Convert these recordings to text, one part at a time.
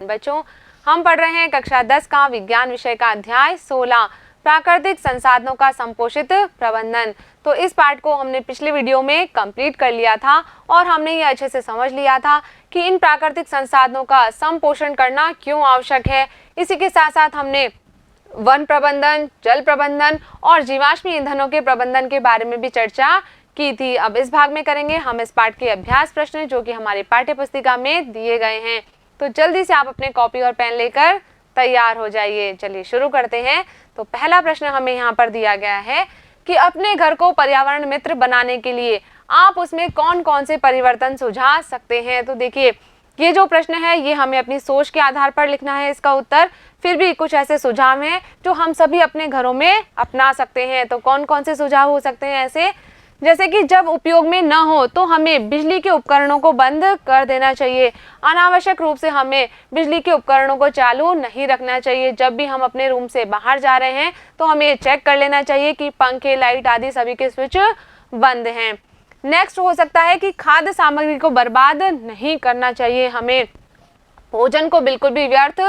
बच्चों, हम पढ़ रहे हैं कक्षा 10 का विज्ञान विषय का अध्याय 16 प्राकृतिक संसाधनों का संपोषित प्रबंधन। तो इस पार्ट को हमने पिछले वीडियो में कंप्लीट कर लिया था और हमने ये अच्छे से समझ लिया था कि इन प्राकृतिक संसाधनों का संपोषण करना क्यों आवश्यक है। इसी के साथ साथ हमने वन प्रबंधन, जल प्रबंधन और जीवाश्म ईंधनों के प्रबंधन के बारे में भी चर्चा की थी। अब इस भाग में करेंगे हम इस पाठ के अभ्यास प्रश्न जो कि हमारी पाठ्य पुस्तिका में दिए गए हैं। तो जल्दी से आप अपने कॉपी और पेन लेकर तैयार हो जाइए। चलिए शुरू करते हैं। तो पहला प्रश्न हमें यहाँ पर दिया गया है कि अपने घर को पर्यावरण मित्र बनाने के लिए आप उसमें कौन कौन से परिवर्तन सुझा सकते हैं। तो देखिए, ये जो प्रश्न है ये हमें अपनी सोच के आधार पर लिखना है इसका उत्तर। फिर भी कुछ ऐसे सुझाव हैं जो हम सभी अपने घरों में अपना सकते हैं। तो कौन कौन से सुझाव हो सकते हैं ऐसे, जैसे कि जब उपयोग में न हो तो हमें बिजली के उपकरणों को बंद कर देना चाहिए। अनावश्यक रूप से हमें बिजली के उपकरणों को चालू नहीं रखना चाहिए। जब भी हम अपने रूम से बाहर जा रहे हैं तो हमें चेक कर लेना चाहिए कि पंखे, लाइट आदि सभी के स्विच बंद हैं। नेक्स्ट हो सकता है कि खाद्य सामग्री को बर्बाद नहीं करना चाहिए। हमें भोजन को बिल्कुल भी व्यर्थ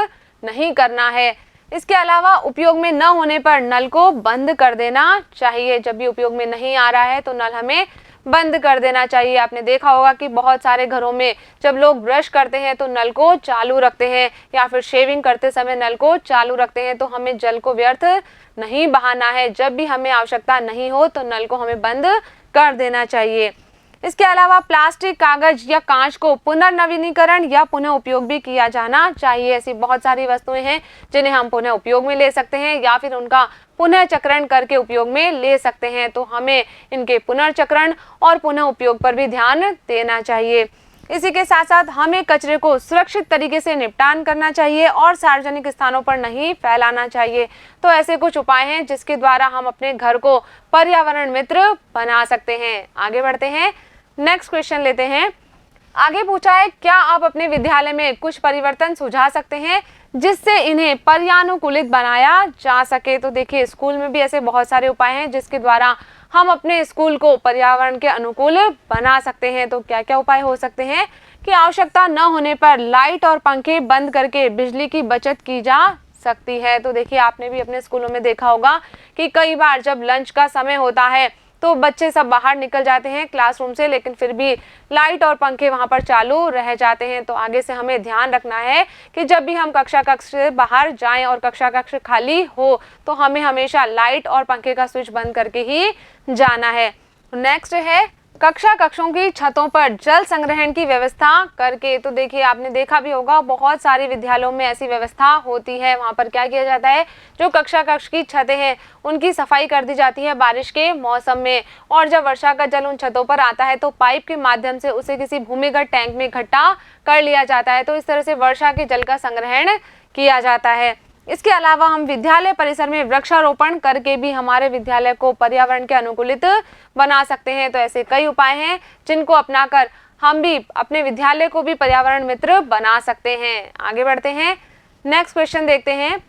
नहीं करना है। इसके अलावा उपयोग में न होने पर नल को बंद कर देना चाहिए। जब भी उपयोग में नहीं आ रहा है तो नल हमें बंद कर देना चाहिए। आपने देखा होगा कि बहुत सारे घरों में जब लोग ब्रश करते हैं तो नल को चालू रखते हैं या फिर शेविंग करते समय नल को चालू रखते हैं। तो हमें जल को व्यर्थ नहीं बहाना है। जब भी हमें आवश्यकता नहीं हो तो नल को हमें बंद कर देना चाहिए। इसके अलावा प्लास्टिक, कागज या कांच को पुनर्नवीनीकरण या पुनः उपयोग भी किया जाना चाहिए। ऐसी बहुत सारी वस्तुएं हैं जिन्हें हम पुनः उपयोग में ले सकते हैं या फिर उनका पुनः चक्रण करके उपयोग में ले सकते हैं। तो हमें इनके पुनर्चक्रण और पुनः उपयोग पर भी ध्यान देना चाहिए। इसी के साथ साथ हमें कचरे को सुरक्षित तरीके से निपटान करना चाहिए और सार्वजनिक स्थानों पर नहीं फैलाना चाहिए। तो ऐसे कुछ उपाय हैं जिसके द्वारा हम अपने घर को पर्यावरण मित्र बना सकते हैं। आगे बढ़ते हैं, नेक्स्ट क्वेश्चन लेते हैं। आगे पूछा है, क्या आप अपने विद्यालय में कुछ परिवर्तन सुझा सकते हैं जिससे इन्हें पर्यानुकूलित बनाया जा सके। तो देखिए, स्कूल में भी ऐसे बहुत सारे उपाय हैं जिसके द्वारा हम अपने स्कूल को पर्यावरण के अनुकूल बना सकते हैं। तो क्या क्या उपाय हो सकते हैं कि आवश्यकता न होने पर लाइट और पंखे बंद करके बिजली की बचत की जा सकती है। तो देखिए, आपने भी अपने स्कूलों में देखा होगा कि कई बार जब लंच का समय होता है तो बच्चे सब बाहर निकल जाते हैं क्लासरूम से, लेकिन फिर भी लाइट और पंखे वहां पर चालू रह जाते हैं। तो आगे से हमें ध्यान रखना है कि जब भी हम कक्षा कक्ष से बाहर जाएं और कक्षा कक्ष खाली हो तो हमें हमेशा लाइट और पंखे का स्विच बंद करके ही जाना है। नेक्स्ट है, कक्षा कक्षों की छतों पर जल संग्रहण की व्यवस्था करके। तो देखिए, आपने देखा भी होगा बहुत सारे विद्यालयों में ऐसी व्यवस्था होती है। वहां पर क्या किया जाता है, जो कक्षा कक्ष की छतें हैं उनकी सफाई कर दी जाती है बारिश के मौसम में, और जब वर्षा का जल उन छतों पर आता है तो पाइप के माध्यम से उसे किसी भूमिगत टैंक में इकट्ठा कर लिया जाता है। तो इस तरह से वर्षा के जल का संग्रहण किया जाता है। इसके अलावा हम विद्यालय परिसर में वृक्षारोपण करके भी हमारे विद्यालय को पर्यावरण के अनुकूलित बना सकते हैं। तो ऐसे कई उपाय हैं जिनको अपनाकर हम भी अपने विद्यालय को भी पर्यावरण मित्र बना सकते हैं। आगे बढ़ते हैं, नेक्स्ट क्वेश्चन देखते हैं।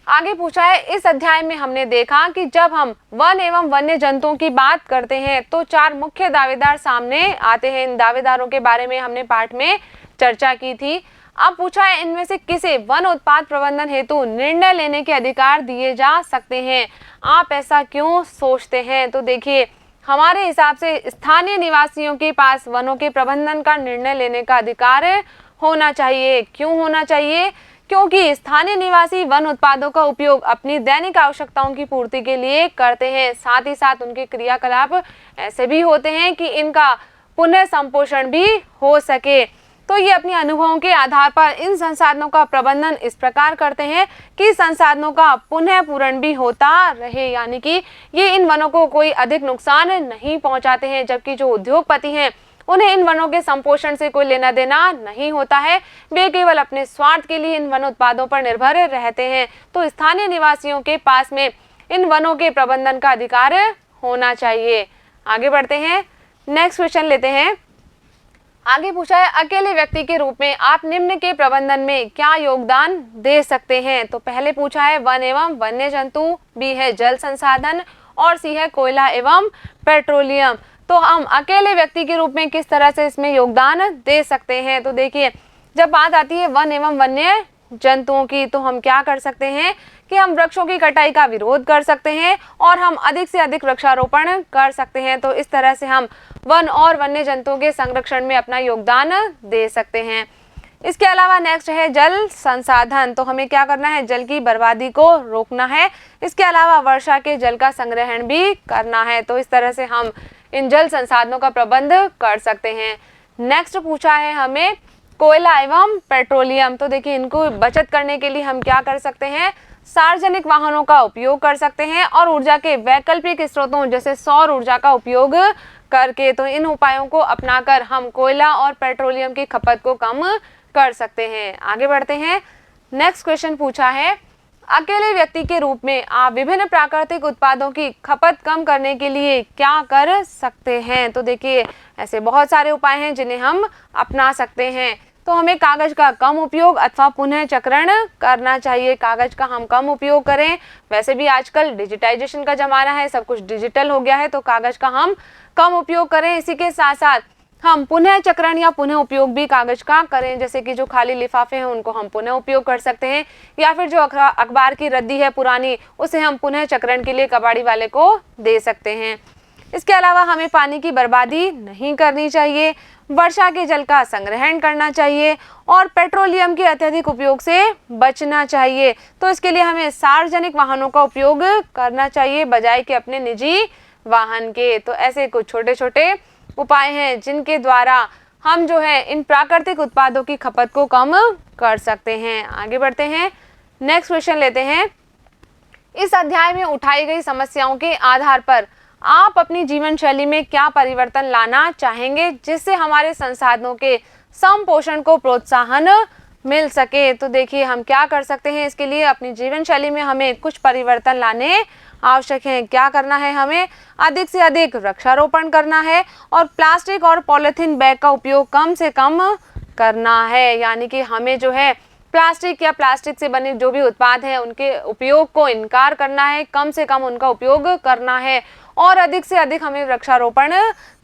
आगे पूछा है, इस अध्याय में हमने देखा कि जब हम वन एवं वन्य जंतुओं की बात करते हैं तो 4 मुख्य दावेदार सामने आते हैं। इन दावेदारों के बारे में हमने पाठ में चर्चा की थी। अब पूछा है, इनमें से किसे वन उत्पाद प्रबंधन हेतु निर्णय लेने के अधिकार दिए जा सकते हैं। आप ऐसा क्यों सोचते हैं। तो देखिए, हमारे हिसाब से स्थानीय निवासियों के पास वनों के प्रबंधन का निर्णय लेने का अधिकार होना चाहिए। क्यों होना चाहिए, क्योंकि स्थानीय निवासी वन उत्पादों का उपयोग अपनी दैनिक आवश्यकताओं की पूर्ति के लिए करते हैं। साथ ही साथ उनके क्रियाकलाप ऐसे भी होते हैं कि इनका पुनः संपोषण भी हो सके। तो ये अपने अनुभवों के आधार पर इन संसाधनों का प्रबंधन इस प्रकार करते हैं कि संसाधनों का पुनः पूरण भी होता रहे, यानी कि ये इन वनों को कोई अधिक नुकसान नहीं पहुंचाते हैं। जबकि जो उद्योगपति हैं उन्हें इन वनों के संपोषण से कोई लेना देना नहीं होता है। वे केवल अपने स्वार्थ के लिए इन वन उत्पादों पर निर्भर रहते हैं। तो स्थानीय निवासियों के पास में इन वनों के प्रबंधन का अधिकार होना चाहिए। आगे बढ़ते हैं, नेक्स्ट क्वेश्चन लेते हैं। आगे पूछा है, अकेले व्यक्ति के रूप में आप निम्न के प्रबंधन में क्या योगदान दे सकते हैं। तो पहले पूछा है वन एवं वन्य जंतु, बी है जल संसाधन और सी है कोयला एवं पेट्रोलियम। तो हम अकेले व्यक्ति के रूप में किस तरह से इसमें योगदान दे सकते हैं। तो देखिए, जब बात आती है वन एवं वन्य जंतुओं की, तो हम क्या कर सकते हैं कि हम वृक्षों की कटाई का विरोध कर सकते हैं और हम अधिक से अधिक वृक्षारोपण कर सकते हैं। तो इस तरह से हम वन और वन्य जंतुओं के संरक्षण में अपना योगदान दे सकते हैं। इसके अलावा नेक्स्ट है जल संसाधन। तो हमें क्या करना है, जल की बर्बादी को रोकना है। इसके अलावा वर्षा के जल का संग्रहण भी करना है। तो इस तरह से हम इन जल संसाधनों का प्रबंध कर सकते हैं। नेक्स्ट पूछा है हमें कोयला एवं पेट्रोलियम। तो देखिए इनको बचत करने के लिए हम क्या कर सकते हैं, सार्वजनिक वाहनों का उपयोग कर सकते हैं और ऊर्जा के वैकल्पिक स्रोतों जैसे सौर ऊर्जा का उपयोग करके। तो इन उपायों को अपनाकर हम कोयला और पेट्रोलियम की खपत को कम कर सकते हैं। आगे बढ़ते हैं। नेक्स्ट क्वेश्चन पूछा है अकेले व्यक्ति के रूप में आप विभिन्न प्राकृतिक उत्पादों की खपत कम करने के लिए क्या कर सकते हैं। तो देखिए ऐसे बहुत सारे उपाय हैं जिन्हें हम अपना सकते हैं। तो हमें कागज का कम उपयोग अथवा पुनः चक्रण करना चाहिए। कागज का हम कम उपयोग करें। वैसे भी आजकल डिजिटाइजेशन का जमाना है, सब कुछ डिजिटल हो गया है, तो कागज का हम कम उपयोग करें। इसी के साथ साथ हम पुनः चक्रण या पुनः उपयोग भी कागज का करें, जैसे कि जो खाली लिफाफे हैं उनको हम पुनः उपयोग कर सकते हैं, या फिर जो अखबार की रद्दी है पुरानी उसे हम पुनः चक्रण के लिए कबाड़ी वाले को दे सकते हैं। इसके अलावा हमें पानी की बर्बादी नहीं करनी चाहिए, वर्षा के जल का संग्रहण करना चाहिए और पेट्रोलियम के अत्यधिक उपयोग से बचना चाहिए। तो इसके लिए हमें सार्वजनिक वाहनों का उपयोग करना चाहिए बजाय कि अपने निजी वाहन के। तो ऐसे कुछ छोटे छोटे उपाय हैं जिनके द्वारा हम जो है इन प्राकृतिक उत्पादों की खपत को कम कर सकते हैं। आगे बढ़ते हैं। नेक्स्ट क्वेश्चन लेते हैं। इस अध्याय में उठाई गई समस्याओं के आधार पर आप अपनी जीवन शैली में क्या परिवर्तन लाना चाहेंगे जिससे हमारे संसाधनों के समपोषण को प्रोत्साहन मिल सके। तो देखिए हम क्या कर सकते हैं, इसके लिए अपनी जीवन शैली में हमें कुछ परिवर्तन लाने आवश्यक है। क्या करना है, हमें अधिक से अधिक वृक्षारोपण करना है और प्लास्टिक और पॉलिथीन बैग का उपयोग कम से कम करना है। यानी कि हमें जो है प्लास्टिक या प्लास्टिक से बने जो भी उत्पाद हैं उनके उपयोग को इनकार करना है, कम से कम उनका उपयोग करना है और अधिक से अधिक हमें वृक्षारोपण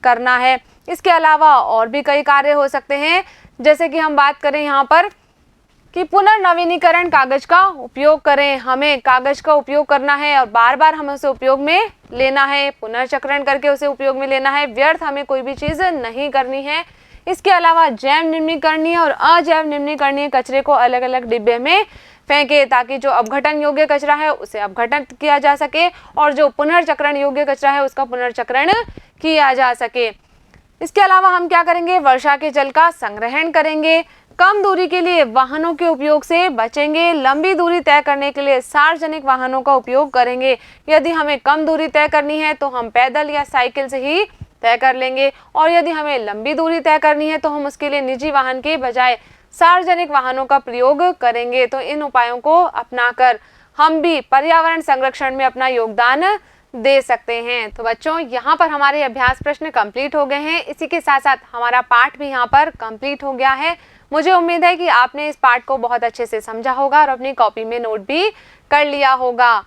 करना है। इसके अलावा और भी कई कार्य हो सकते हैं, जैसे कि हम बात करें यहाँ पर कि पुनर्नवीनीकरण कागज का उपयोग करें। हमें कागज का उपयोग करना है और बार बार हमें उसे उपयोग में लेना है, पुनर्चक्रण करके उसे उपयोग में लेना है। व्यर्थ हमें कोई भी चीज़ नहीं करनी है। इसके अलावा जैव निम्नीकरणीय और अजैव निम्नीकरणीय कचरे को अलग अलग डिब्बे में फेंके ताकि जो अपघटन योग्य कचरा है उसे अपघटन किया जा सके और जो पुनर्चक्रण योग्य कचरा है उसका पुनर्चक्रण किया जा सके। इसके अलावा हम क्या करेंगे, वर्षा के जल का संग्रहण करेंगे, कम दूरी के लिए वाहनों के उपयोग से बचेंगे, लंबी दूरी तय करने के लिए सार्वजनिक वाहनों का उपयोग करेंगे। यदि हमें कम दूरी तय करनी है तो हम पैदल या साइकिल से ही तय कर लेंगे और यदि हमें लंबी दूरी तय करनी है तो हम उसके लिए निजी वाहन के बजाय सार्वजनिक वाहनों का प्रयोग करेंगे। तो इन उपायों को अपनाकर हम भी पर्यावरण संरक्षण में अपना योगदान दे सकते हैं। तो बच्चों यहाँ पर हमारे अभ्यास प्रश्न कंप्लीट हो गए हैं। इसी के साथ साथ हमारा पाठ भी यहाँ पर कंप्लीट हो गया है। मुझे उम्मीद है कि आपने इस पाठ को बहुत अच्छे से समझा होगा और अपनी कॉपी में नोट भी कर लिया होगा।